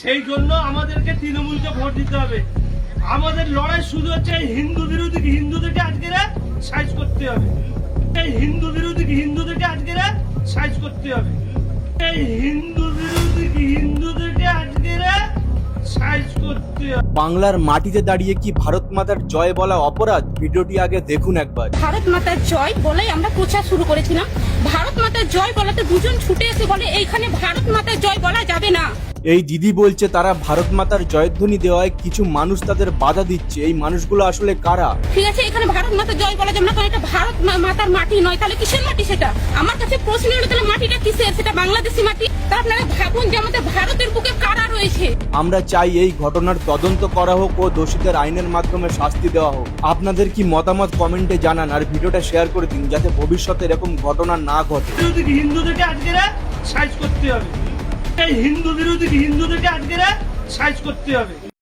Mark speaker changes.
Speaker 1: সেই জন্য আমাদেরকে তৃণমূলকে ভোট দিতে হবে। আমাদের লড়াই শুরু হচ্ছে হিন্দু বিরোধী হিন্দুদেরকে আজকে সাইজ করতে হবে। এই হিন্দু বিরোধী হিন্দুদেরকে আজকে সাইজ করতে হবে। এই হিন্দু বিরোধী হিন্দুদেরকে আজকে সাইজ করতে হবে।
Speaker 2: বাংলার মাটিতে দাঁড়িয়ে কি ভারত মাতার জয় বলা অপরাধ? ভিডিওটি আগে দেখুন একবার।
Speaker 3: ভারত মাতার জয় বলেই আমরা প্রচার শুরু করেছিলাম। ভারত মাতার জয় বলাতে দুজন ছুটে এসে বলে এইখানে ভারত মাতার জয় বলা যাবে না।
Speaker 2: এই দিদি বলছে তারা ভারত মাতার জয়ধ্বনি দেওয়ায় কিছু মানুষ তাদের বাধা দিচ্ছে। এই মানুষগুলো আসলে কারা?
Speaker 3: ঠিক আছে, এখানে ভারত মাতার জয় বলা যাবে না, কারণ এটা ভারত মাতার মাটি নয়। তাহলে কিসের মাটি সেটা? আমার কাছে প্রশ্ন হলো তাহলে মাটিটা কিসের? সেটা বাংলাদেশি মাটি। তা আপনারা ভাবুন যে আমাদের ভারতের বুকে কারা রয়েছে।
Speaker 2: আমরা চাই এই ঘটনার তদন্ত করা হোক ও দোষীদের আইনের মাধ্যমে শাস্তি দেওয়া হোক। আপনাদের কি মতামত কমেন্টে জানান আর ভিডিওটা শেয়ার করে দিন যাতে ভবিষ্যতে এরকম ঘটনা না ঘটে।
Speaker 1: বিরোধী হিন্দুদেরকে আজকে সাইজ করতে হবে। এই হিন্দু বিরোধী হিন্দুদেরকে আজকে সাইজ করতে হবে।